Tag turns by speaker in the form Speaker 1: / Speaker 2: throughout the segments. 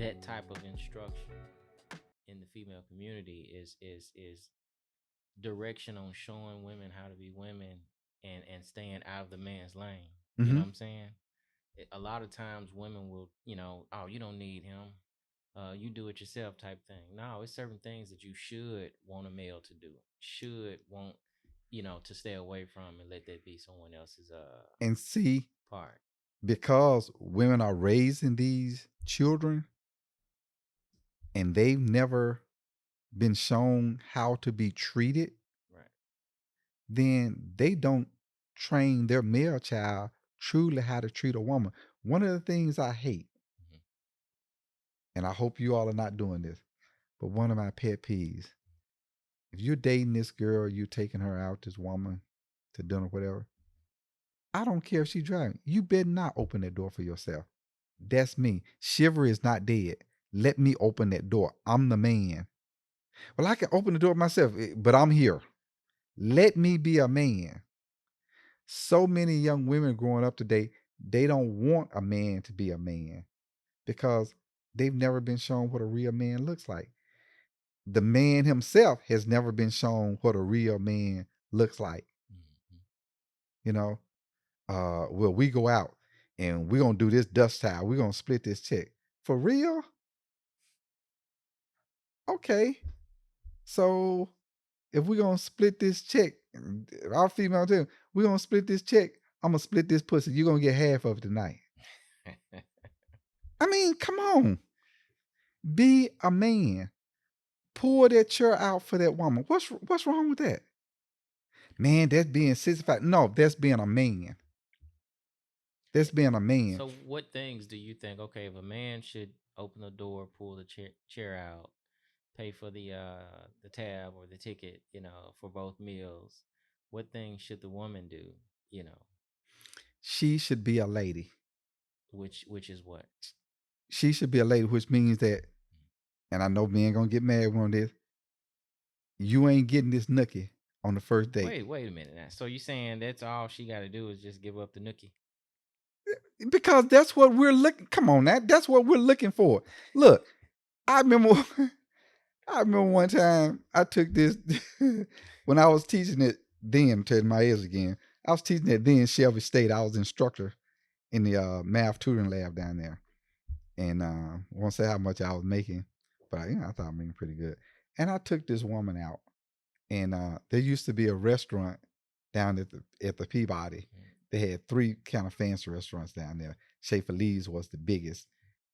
Speaker 1: that type of instruction in the female community is direction on showing women how to be women and staying out of the man's lane. You know
Speaker 2: Mm-hmm.
Speaker 1: what I'm saying? A lot of times women will, oh, you don't need him. You do it yourself type thing. No, it's certain things that you should want a male to do. Should want, to stay away from and let that be someone else's
Speaker 2: And see,
Speaker 1: part.
Speaker 2: because women are raising these children and they've never been shown how to be treated,
Speaker 1: Right.
Speaker 2: then they don't train their male child truly how to treat a woman. One of the things I hate,
Speaker 1: Hmm.
Speaker 2: and I hope you all are not doing this, but one of my pet peeves, if you're dating this girl, you're taking her out, this woman, to dinner, whatever, I don't care if she's driving. You better not open that door for yourself. That's me. Shiver is not dead. Let me open that door. I'm the man. Well, I can open the door myself, but I'm here. Let me be a man. So many young women growing up today, they don't want a man to be a man because they've never been shown what a real man looks like. The man himself has never been shown what a real man looks like.
Speaker 1: Hmm.
Speaker 2: You know, well, we go out and we're gonna do this dust tile. We're gonna split this check. For real? Okay. So if we're gonna split this check, our female too, we're gonna split this check. I'm gonna split this pussy. You're gonna get half of it tonight. I mean, come on. Be a man. Pull that chair out for that woman. What's wrong with that? Man, that's being 65. No, that's being a man. That's being a man.
Speaker 1: So, what things do you think? Okay, if a man should open the door, pull the chair out, pay for the tab or the ticket, for both meals, what things should the woman do? You know,
Speaker 2: She should be a lady.
Speaker 1: which is what?
Speaker 2: She should be a lady, which means that, and I know men gonna get mad on this, you ain't getting this nookie on the first date.
Speaker 1: Wait a minute now. So you saying that's all she got to do is just give up the nookie?
Speaker 2: Because that's what we're looking. Come on, that's what we're looking for. Look, I remember I remember one time I took this when I was teaching it then, I'm telling my age again. I was teaching it then Shelby State. I was instructor in the math tutoring lab down there. And I won't say how much I was making, but I thought I was making pretty good. And I took this woman out, and there used to be a restaurant down at the Peabody.
Speaker 1: Mhm.
Speaker 2: They had three kind of fancy restaurants down there. Schaefer Lee's was the biggest,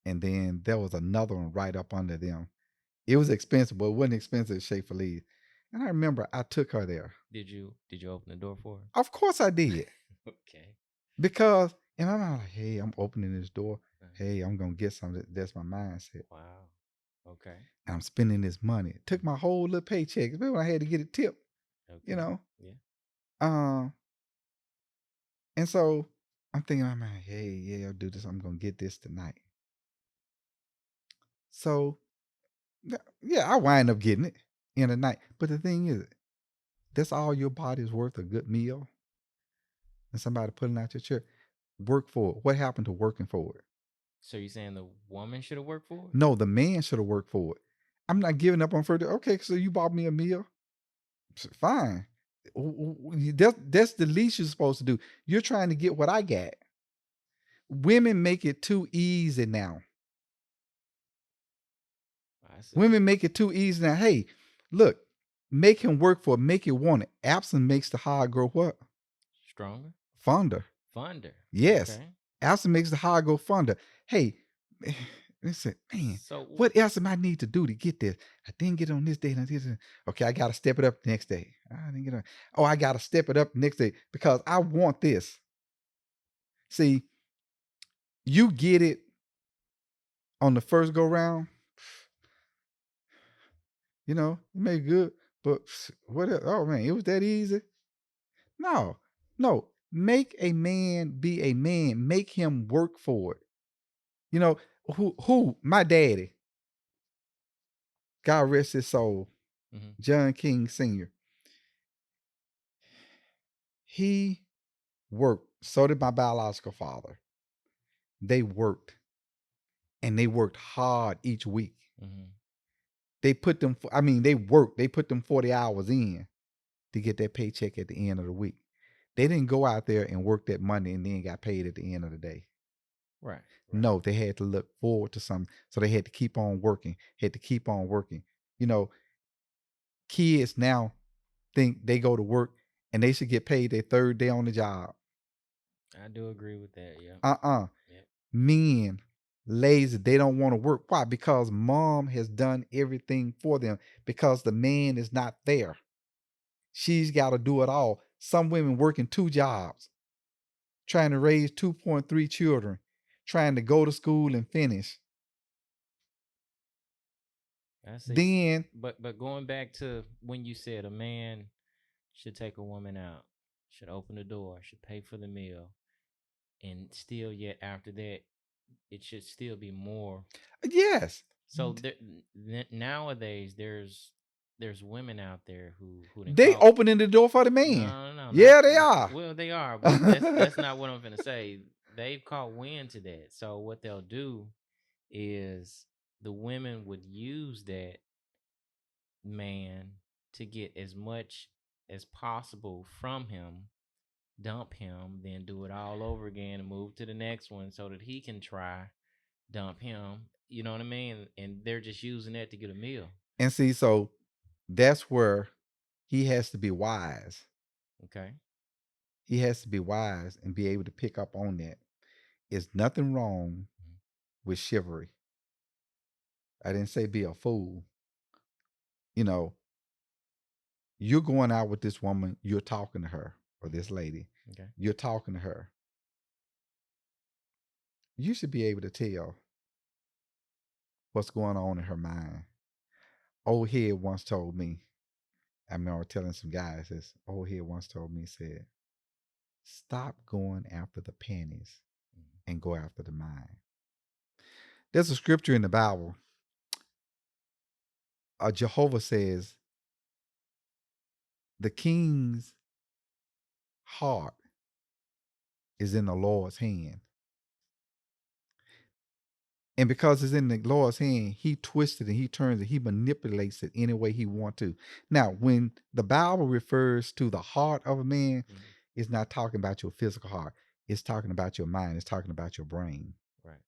Speaker 2: and then there was another one right up under them. It was expensive, but it wasn't expensive as Schaefer Lee's. And I remember I took her there.
Speaker 1: Did you open the door for her?
Speaker 2: Of course I did,
Speaker 1: Okay.
Speaker 2: because in my mind, like, hey, I'm opening this door.
Speaker 1: Uh-huh.
Speaker 2: Hey, I'm gonna get something. That's my mindset.
Speaker 1: Wow. Okay.
Speaker 2: And I'm spending this money. It took
Speaker 1: Mhm.
Speaker 2: my whole little paycheck. Especially when I had to get a tip, you
Speaker 1: Okay.
Speaker 2: know.
Speaker 1: Yeah.
Speaker 2: Um, and so I'm thinking, I'm like, hey, yeah, I'll do this. I'm gonna get this tonight. So yeah, I wind up getting it in the night. But the thing is, that's all your body's worth, a good meal and somebody pulling out your chair. Work for it. What happened to working for it?
Speaker 1: So you saying the woman should have worked for it?
Speaker 2: No, the man should have worked for it. I'm not giving up on further. Okay, so you bought me a meal. Fine. That's the least you're supposed to do. You're trying to get what I got. Women make it too easy now.
Speaker 1: I see.
Speaker 2: Women make it too easy now. Hey, look, make him work for it, make it want it. Absence makes the heart grow what?
Speaker 1: Stronger,
Speaker 2: Fonder.
Speaker 1: fonder.
Speaker 2: Yes.
Speaker 1: Okay.
Speaker 2: Absence makes the heart go fonder. Hey, listen, man,
Speaker 1: So
Speaker 2: what else am I need to do to get this? I didn't get on this day. Okay, I gotta step it up the next day. I didn't get on. Oh, I gotta step it up the next day because I want this. See, you get it on the first go round, you made good, but what else? Oh man, it was that easy? No, no. Make a man be a man. Make him work for it. You know, my daddy, God rest his soul,
Speaker 1: mhm.
Speaker 2: John King Sr., he worked. So did my biological father. They worked. and they worked hard each week.
Speaker 1: Mm-hmm.
Speaker 2: They put them, I mean, they put them 40 hours in to get that paycheck at the end of the week. They didn't go out there and work that Monday and then got paid at the end of the day.
Speaker 1: Right. Right.
Speaker 2: No, they had to look forward to something. So they had to keep on working, had to keep on working. You know, kids now think they go to work and they should get paid their third day on the job.
Speaker 1: I do agree with that. Yep.
Speaker 2: Uh-uh.
Speaker 1: Yep.
Speaker 2: Men lazy, they don't want to work. Why? Because mom has done everything for them, because the man is not there. She's got to do it all. Some women working 2 jobs, trying to raise 2.3 children, trying to go to school and finish.
Speaker 1: I see.
Speaker 2: Then,
Speaker 1: But going back to when you said a man should take a woman out, should open the door, should pay for the meal, and still yet after that, it should still be more.
Speaker 2: yes,
Speaker 1: So nowadays, there's women out there who didn't
Speaker 2: they
Speaker 1: call.
Speaker 2: opening the door for the man.
Speaker 1: No, no, no, not
Speaker 2: Yeah, they
Speaker 1: not.
Speaker 2: are.
Speaker 1: Well, they are, but that's not what I'm gonna say. They've caught wind to that. So what they'll do is the women would use that man to get as much as possible from him, dump him, then do it all over again and move to the next one so that he can try dump him. You know what I mean? And they're just using that to get a meal.
Speaker 2: And see, so that's where he has to be wise.
Speaker 1: Okay.
Speaker 2: He has to be wise and be able to pick up on that. There's nothing wrong
Speaker 1: Mhm.
Speaker 2: with chivalry. I didn't say be a fool. You know, you're going out with this woman, you're talking to her, or this lady,
Speaker 1: Okay.
Speaker 2: you're talking to her. You should be able to tell what's going on in her mind. Old head once told me, I remember telling some guys this, old head once told me, said, stop going after the panties
Speaker 1: Mhm.
Speaker 2: and go after the mind. There's a scripture in the Bible. Jehovah says, the king's heart is in the Lord's hand. And because it's in the Lord's hand, he twists it and he turns it, he manipulates it any way he wants to. Now, when the Bible refers to the heart of a man,
Speaker 1: Mhm.
Speaker 2: it's not talking about your physical heart. It's talking about your mind. It's talking about your brain.
Speaker 1: Right.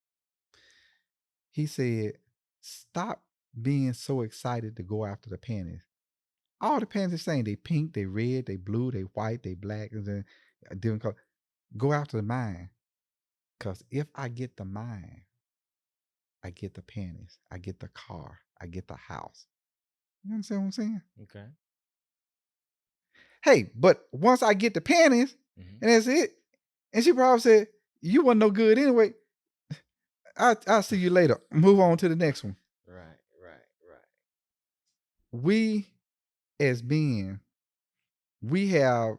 Speaker 2: He said, stop being so excited to go after the panties. All the panties are saying they pink, they red, they blue, they white, they black, and then different color. Go after the mind. Because if I get the mind, I get the panties, I get the car, I get the house. You understand what I'm saying?
Speaker 1: Okay.
Speaker 2: Hey, but once I get the panties,
Speaker 1: Mm-hmm.
Speaker 2: and that's it. And she probably said, you wasn't no good anyway. I'll see you later. Move on to the next one.
Speaker 1: Right. Right. Right.
Speaker 2: We as men, we have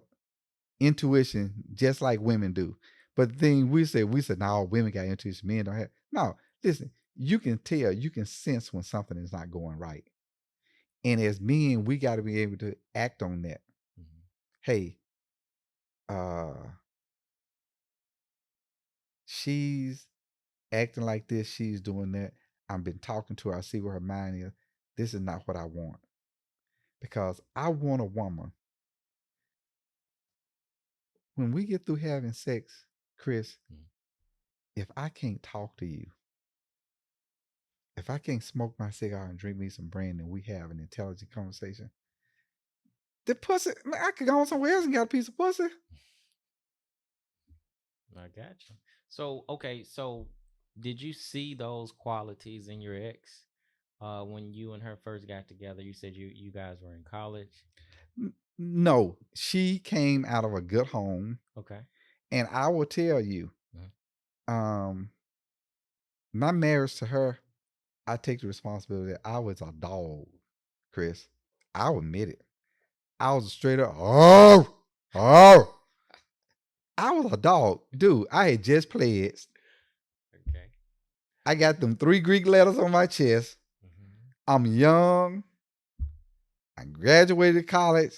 Speaker 2: intuition just like women do. But the thing we said, no, women got intuition, men don't have. No, listen, you can tell, you can sense when something is not going right. And as men, we got to be able to act on that.
Speaker 1: Mm-hmm.
Speaker 2: Hey, uh, she's acting like this, she's doing that. I've been talking to her, I see where her mind is. This is not what I want. Because I want a woman. When we get through having sex, Chris,
Speaker 1: Mm-hmm.
Speaker 2: if I can't talk to you, if I can't smoke my cigar and drink me some brandy and we have an intelligent conversation, the pussy, man, I could go on somewhere else and got a piece of pussy.
Speaker 1: I got you. So okay. So did you see those qualities in your ex when you and her first got together? You said you guys were in college.
Speaker 2: No, she came out of a good home.
Speaker 1: Okay.
Speaker 2: And I will tell you,
Speaker 1: Mhm.
Speaker 2: um, my marriage to her, I take the responsibility. I was a dog, Chris. I'll admit it. I was a straight up, oh, oh. I was a dog. Dude, I had just pledged.
Speaker 1: Okay.
Speaker 2: I got them 3 Greek letters on my chest.
Speaker 1: Mm-hmm.
Speaker 2: I'm young. I graduated college.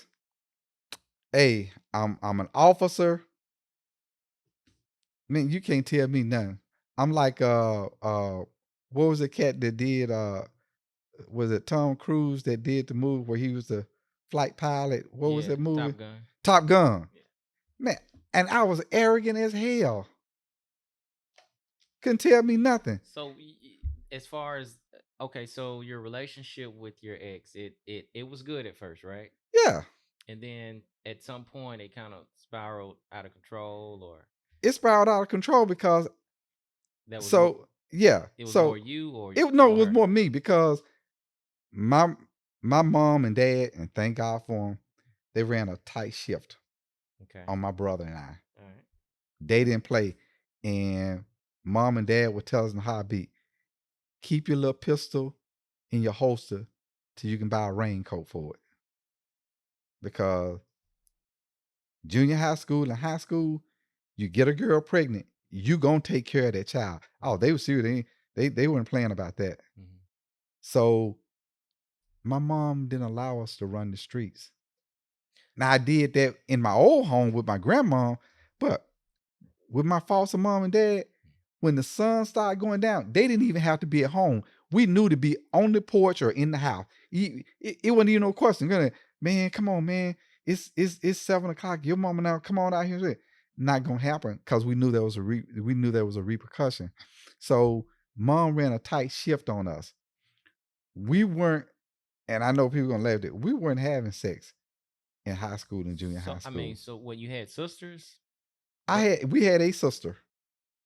Speaker 2: Hey, I'm an officer. Man, you can't tell me nothing. I'm like what was the cat that did was it Tom Cruise that did the movie where he was the flight pilot? What was
Speaker 1: Yeah,
Speaker 2: that movie?
Speaker 1: Top Gun.
Speaker 2: Top Gun.
Speaker 1: Yeah.
Speaker 2: Man, and I was arrogant as hell. Couldn't tell me nothing.
Speaker 1: So as far as okay, so your relationship with your ex, it was good at first, right?
Speaker 2: Yeah,
Speaker 1: And then at some point it kind of spiraled out of control, or
Speaker 2: it spiraled out of control because
Speaker 1: that was more
Speaker 2: so yeah.
Speaker 1: it was more
Speaker 2: So
Speaker 1: you or
Speaker 2: it no, it
Speaker 1: or
Speaker 2: was
Speaker 1: her.
Speaker 2: more me because my my mom and dad, and thank God for them, they ran a tight shift
Speaker 1: Okay.
Speaker 2: on my brother and I.
Speaker 1: All right.
Speaker 2: They didn't play, and mom and dad would tell us in high beat, keep your little pistol in your holster till you can buy a raincoat for it. Because junior high school and high school, you get a girl pregnant, you gonna take care of that child. Oh, they were serious. They weren't playing about that.
Speaker 1: Mm-hmm.
Speaker 2: So my mom didn't allow us to run the streets. Now I did that in my old home with my grandma, but with my foster mom and dad, when the sun started going down, they didn't even have to be at home. We knew to be on the porch or in the house. It wasn't even no question. Gonna, man, come on, man. It's 7 o'clock. Your mama now, come on out here. Not gonna happen because we knew there was we knew there was a repercussion. So mom ran a tight shift on us. We weren't, and I know people gonna laugh at it. We weren't having sex in high school and junior
Speaker 1: So
Speaker 2: high
Speaker 1: I mean,
Speaker 2: school.
Speaker 1: so what you had sisters?
Speaker 2: I
Speaker 1: What?
Speaker 2: had we had a sister.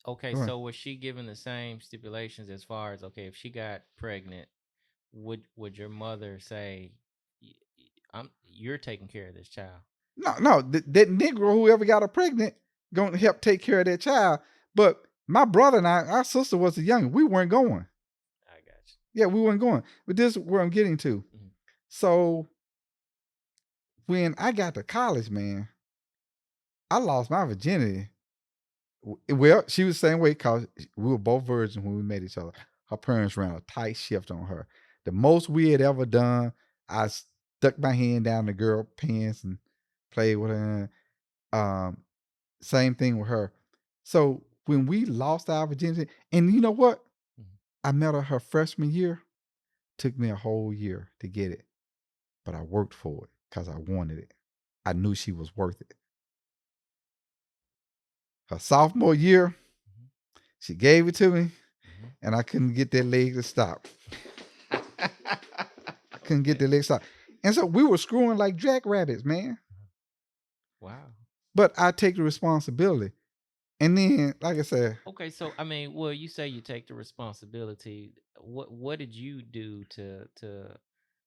Speaker 1: Okay,
Speaker 2: Right.
Speaker 1: so was she given the same stipulations as far as okay, if she got pregnant, would your mother say, I'm you're taking care of this child"?
Speaker 2: No, that Negro, whoever got her pregnant, gonna help take care of that child. But my brother and I, our sister was the youngest. We weren't going.
Speaker 1: I got
Speaker 2: Yeah, we weren't going. But this is where I'm getting to.
Speaker 1: you. Mhm.
Speaker 2: So when I got to college, man, I lost my virginity. Well, she was the same way because we were both virgins when we met each other. Her parents ran a tight shift on her. The most we had ever done, I stuck my hand down the girl pants and played with her. Um, Same thing with her. So when we lost our virginity, and you know what?
Speaker 1: Mhm.
Speaker 2: I met her freshman year. Took me a whole year to get it, but I worked for it because I wanted it. I knew she was worth it. Her sophomore year,
Speaker 1: Mhm.
Speaker 2: she gave it to me,
Speaker 1: Mhm.
Speaker 2: and I couldn't get that leg to stop. I couldn't get
Speaker 1: Okay.
Speaker 2: the leg to stop. And so we were screwing like jackrabbits, man.
Speaker 1: Wow.
Speaker 2: But I take the responsibility. And then, like I said,
Speaker 1: Okay, so I mean, well, you say you take the responsibility. What did you do to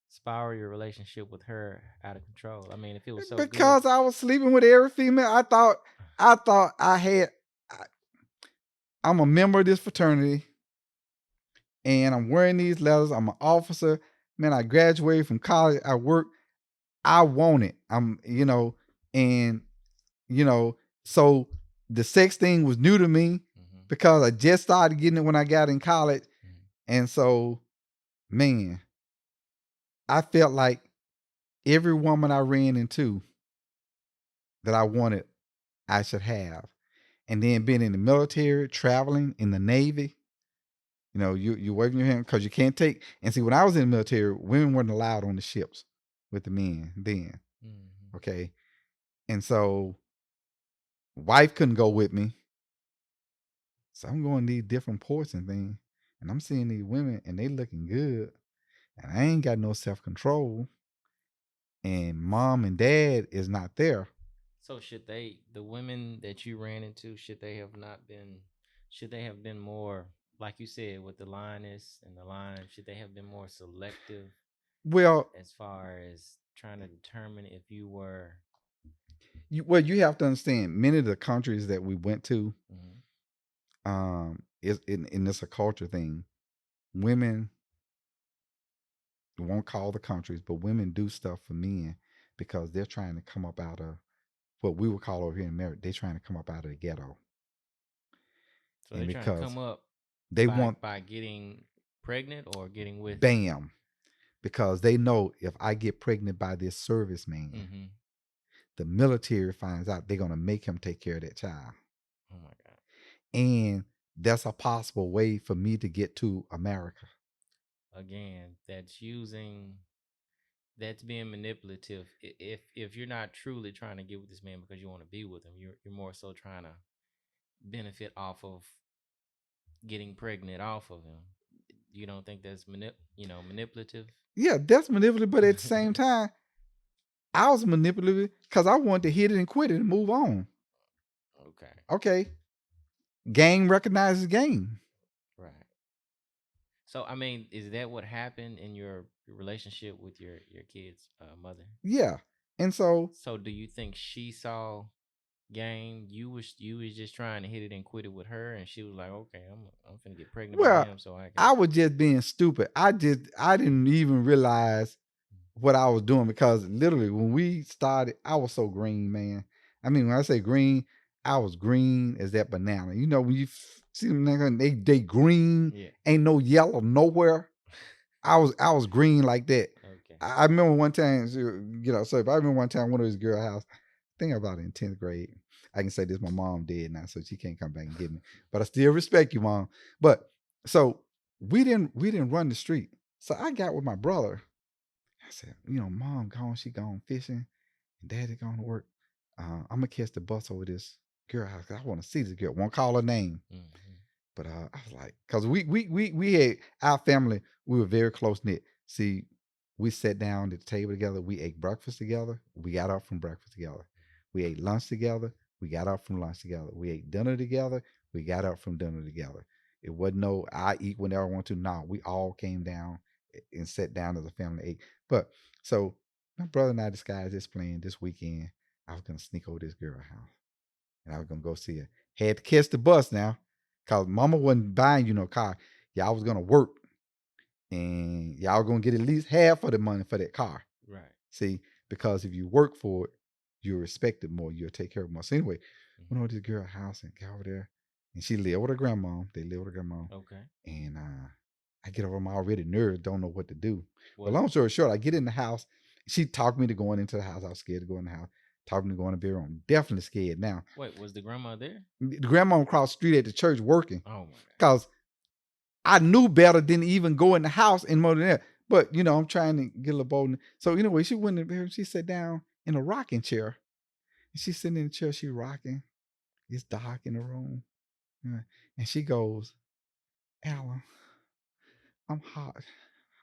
Speaker 1: spiral your relationship with her out of control? I mean, if it was so good.
Speaker 2: because I was sleeping with every female, I thought I had. I'm a member of this fraternity, and I'm wearing these letters. I'm an officer. Man, I graduated from college. I work. I want it. And you know, so the sex thing was new to me
Speaker 1: Mhm.
Speaker 2: because I just started getting it when I got in college,
Speaker 1: Mhm.
Speaker 2: and so man, I felt like every woman I ran into that I wanted, I should have. And then being in the military, traveling in the Navy, you waving your hand because you can't take. And see, when I was in the military, women weren't allowed on the ships with the men then.
Speaker 1: Mhm.
Speaker 2: Okay, and so wife couldn't go with me, so I'm going to these different ports and things, and I'm seeing these women and they looking good, and I ain't got no self control, and mom and dad is not there.
Speaker 1: So should the women that you ran into, should they have not been, should they have been more, like you said, with the lioness and the lion, should they have been more selective
Speaker 2: Well,
Speaker 1: as far as trying to determine if you were?
Speaker 2: you have to understand many of the countries that we went to,
Speaker 1: Mhm.
Speaker 2: is in this a culture thing. Women won't call the countries, but women do stuff for men because they're trying to come up out of what we would call over here in America. They're trying to come up out of the ghetto,
Speaker 1: So
Speaker 2: and
Speaker 1: they're trying to
Speaker 2: because
Speaker 1: come up
Speaker 2: they
Speaker 1: by
Speaker 2: want
Speaker 1: getting pregnant or getting with.
Speaker 2: bam, because they know if I get pregnant by this serviceman,
Speaker 1: Mm-hmm.
Speaker 2: the military finds out they're gonna make him take care of that child,
Speaker 1: Oh my god.
Speaker 2: and That's a possible way for me to get to America.
Speaker 1: Again, that's being manipulative. If you're not truly trying to get with this man because you want to be with him, you're more so trying to benefit off of getting pregnant off of him. You don't think that's manipulative?
Speaker 2: Yeah, that's manipulative, but at the same time, I was manipulative because I wanted to hit it and quit it and move on.
Speaker 1: Okay,
Speaker 2: Okay, game recognizes game.
Speaker 1: right. So I mean, is that what happened in your relationship with your kid's mother?
Speaker 2: Yeah, and so
Speaker 1: So do you think she saw game? You was just trying to hit it and quit it with her, and she was like, okay, I'm finna get pregnant by
Speaker 2: well,
Speaker 1: him, so I can.
Speaker 2: I was just being stupid. I didn't even realize what I was doing because literally when we started, I was so green, man. I mean, when I say green, I was green as that banana. You know, when you see them, nigga, they green,
Speaker 1: Yeah.
Speaker 2: ain't no yellow nowhere. I was green like that.
Speaker 1: Okay.
Speaker 2: I remember one time, so if I remember one time one of his girl house, I think about it in 10th grade. I can say this, my mom dead now, so she can't come back and get me. But I still respect you, mom. But so we didn't run the street. So I got with my brother. I said, mom gone, she gone fishing, and daddy gone to work. I'm gonna catch the bus over this girl house. I want to see this girl. Won't call her name.
Speaker 1: Hmm.
Speaker 2: But I was like, because we had our family, we were very close knit. See, we sat down at the table together. We ate breakfast together. We got up from breakfast together. We ate lunch together. We got up from lunch together. We ate dinner together. We got up from dinner together. It wasn't no I eat whenever I want to. No, we all came down and sat down as a family ate. But so my brother and I disguised this plan this weekend. I was gonna sneak over this girl house and I was gonna go see her. Had to catch the bus now, cause mama wasn't buying you no car. Y'all was gonna work, and y'all gonna get at least half of the money for that car.
Speaker 1: Right.
Speaker 2: See, because if you work for it, you're respected more. You'll take care of it more. So anyway,
Speaker 1: Hmm.
Speaker 2: went over to this girl house and got over there, and she lived with her grandma. They lived with her grandma,
Speaker 1: Okay.
Speaker 2: and I get over. I'm already nervous, don't know what to do. But
Speaker 1: Was
Speaker 2: long story short, I get in the house. She talked me to going into the house. I was scared to go in the house. Talked me to go in the bedroom. Definitely scared now.
Speaker 1: wait, was the grandma there?
Speaker 2: The grandma across the street at the church working
Speaker 1: Oh my god.
Speaker 2: because I knew better than even go in the house and more than that. But I'm trying to get a little bold. So anyway, she went in there. She sat down in a rocking chair. And she's sitting in the chair. She rocking. It's dark in the room. And she goes, Alan, I'm hot.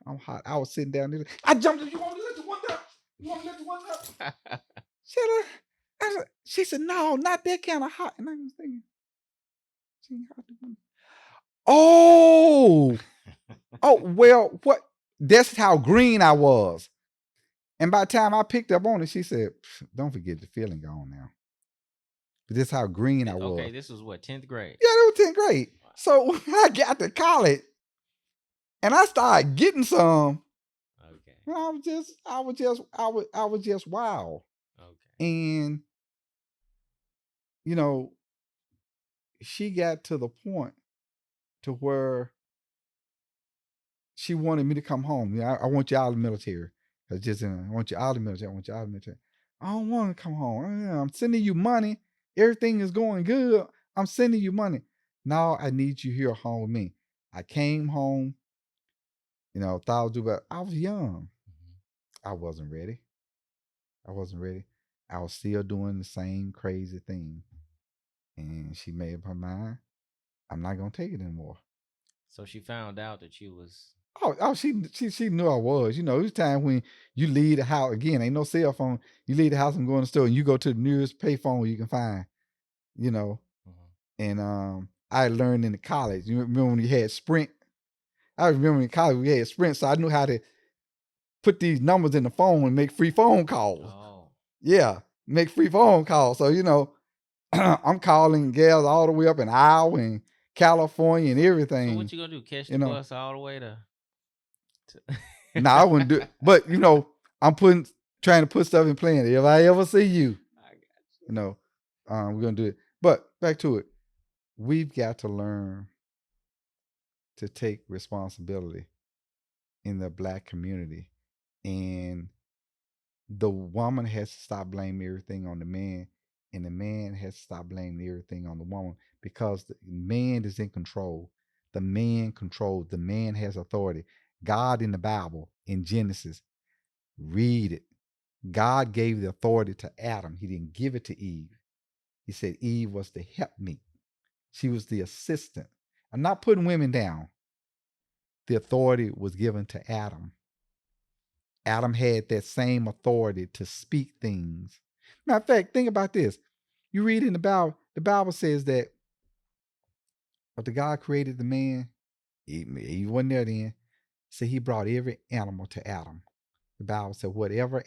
Speaker 2: I'm hot. I was sitting down there. I jumped. You want me to let the one up? You want me to let the one up? She, she said, no, not that kind of hot. And I was thinking, she ain't hot. Oh, oh, well, what? That's how green I was. And by the time I picked up on it, she said, don't forget the feeling gone now. But that's how green I
Speaker 1: Okay,
Speaker 2: was.
Speaker 1: this was what, 10th grade?
Speaker 2: Yeah, that was 10th grade.
Speaker 1: Wow.
Speaker 2: So when I got to college and I started getting some,
Speaker 1: Okay.
Speaker 2: I was just wow.
Speaker 1: Okay.
Speaker 2: And, you know, she got to the point to where she wanted me to come home. Yeah, I want you out of the military. I want you out of the military. I want you out of the military. I don't want to come home. I'm sending you money. Everything is going good. I'm sending you money. Now I need you here home with me. I came home, thought I was do better. I was young.
Speaker 1: Hmm.
Speaker 2: I wasn't ready. I wasn't ready. I was still doing the same crazy thing. And she made up her mind. I'm not gonna take it anymore.
Speaker 1: So she found out that you was.
Speaker 2: She knew I was. It was time when you leave the house again. Ain't no cell phone. You leave the house and go in the store, and you go to the nearest payphone you can find. You know,
Speaker 1: Mhm.
Speaker 2: and I learned in the college. You remember when you had Sprint? I remember in college we had Sprint, so I knew how to put these numbers in the phone and make free phone calls.
Speaker 1: Oh.
Speaker 2: Yeah, make free phone calls. So I'm calling gals all the way up in Iowa and California and
Speaker 1: So
Speaker 2: everything.
Speaker 1: what you gonna do? Catch
Speaker 2: You
Speaker 1: the
Speaker 2: know,
Speaker 1: bus all the way to.
Speaker 2: no, I wouldn't do it. But I'm trying to put stuff in plan. If I ever see you,
Speaker 1: I got
Speaker 2: you know, we're gonna do it. But back to it. We've got to learn to take responsibility in the black community. And the woman has to stop blaming everything on the man. And the man has to stop blaming everything on the woman because the man is in control. The man controls. The man has authority. God in the Bible, in Genesis, read it. God gave the authority to Adam. He didn't give it to Eve. He said Eve was the helpmeet. She was the assistant. I'm not putting women down. The authority was given to Adam. Adam had that same authority to speak things. Matter of fact, think about this. You read in the Bible says that after God created the man, he wasn't there then. So he brought every animal to Adam. The Bible said whatever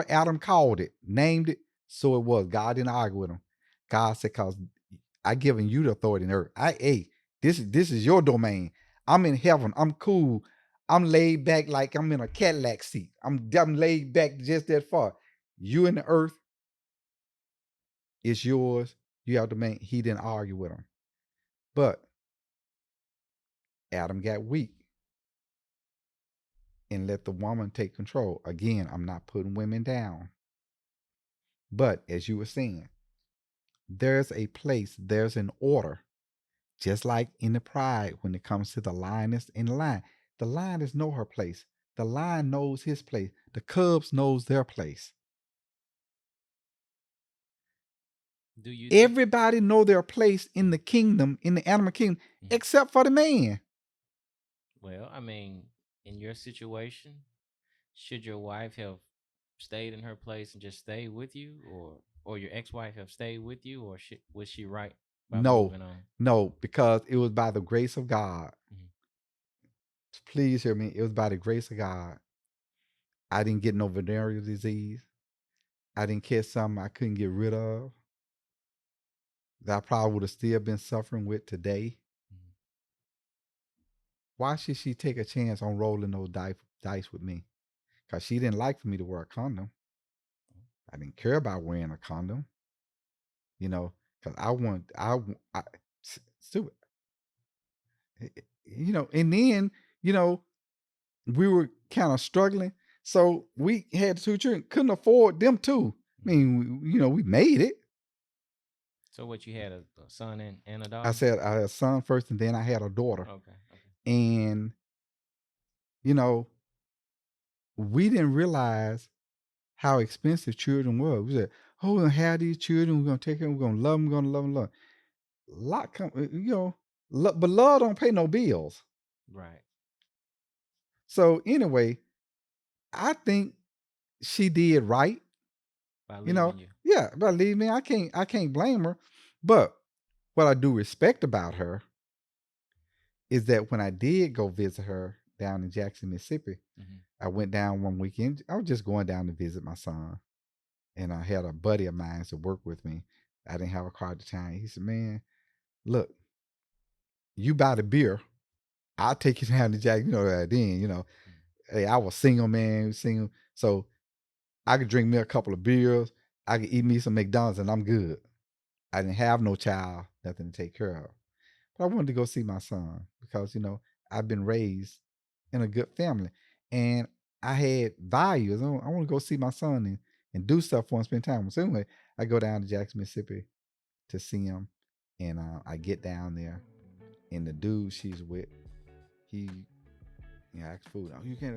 Speaker 2: Adam called it, named it, so it was. God didn't argue with him. God said, "Cause I given you the authority in earth. This is your domain. I'm in heaven. I'm cool. I'm laid back like I'm in a Cadillac seat. I'm laid back just that far. You in the earth, it's yours. You have domain." He didn't argue with him. But Adam got weak and let the woman take control. Again, I'm not putting women down. But as you were saying, there's a place, there's an order. Just like in the pride, when it comes to the lioness and the lion. The lioness know her place. The lion knows his place. The cubs knows their place.
Speaker 1: Do you think?
Speaker 2: Everybody know their place in the kingdom, in the animal kingdom,
Speaker 1: Mhm.
Speaker 2: except for the man.
Speaker 1: Well, I mean, in your situation, should your wife have stayed in her place and just stayed with you, or your ex-wife have stayed with you, or was she right by
Speaker 2: No,
Speaker 1: moving on?
Speaker 2: no, because it was by the grace of God.
Speaker 1: Mhm.
Speaker 2: Please hear me. It was by the grace of God. I didn't get no venereal disease. I didn't catch something I couldn't get rid of that I probably would have still been suffering with today.
Speaker 1: Mhm.
Speaker 2: Why should she take a chance on rolling those dice with me? Because she didn't like for me to wear a condom. I didn't care about wearing a condom, you know, because I stupid, and then, you know, we were kind of struggling. So we had two children, couldn't afford them too. I
Speaker 1: Mhm.
Speaker 2: mean, we made it.
Speaker 1: So what, you had a son and a
Speaker 2: I
Speaker 1: daughter?
Speaker 2: said I had a son first and then I had a daughter.
Speaker 1: Okay, okay.
Speaker 2: And, you know, we didn't realize how expensive children were. We said, "Oh, we're gonna have these children. We're gonna take them. We're gonna love them. We're gonna love them. Love 'em." Lot come, but love don't pay no bills.
Speaker 1: Right.
Speaker 2: So anyway, I think she did right.
Speaker 1: By
Speaker 2: You know,
Speaker 1: leaving you.
Speaker 2: yeah. But leave me, I can't blame her. But what I do respect about her is that when I did go visit her down in Jackson, Mississippi,
Speaker 1: Hmm.
Speaker 2: I went down one weekend. I was just going down to visit my son, and I had a buddy of mine to work with me. I didn't have a car at the time. He said, "Man, look, you buy the beer, I'll take you down to Jack." Then, hey, I was single, man, single. So I could drink me a couple of beers. I could eat me some McDonald's and I'm good. I didn't have no child, nothing to take care of. But I wanted to go see my son because, I've been raised in a good family and I had values. I want to go see my son and do stuff for him, spend time with him. So anyway, I go down to Jackson, Mississippi to see him. And I get down there and the dude she's with, he asked food. "Oh, you can't."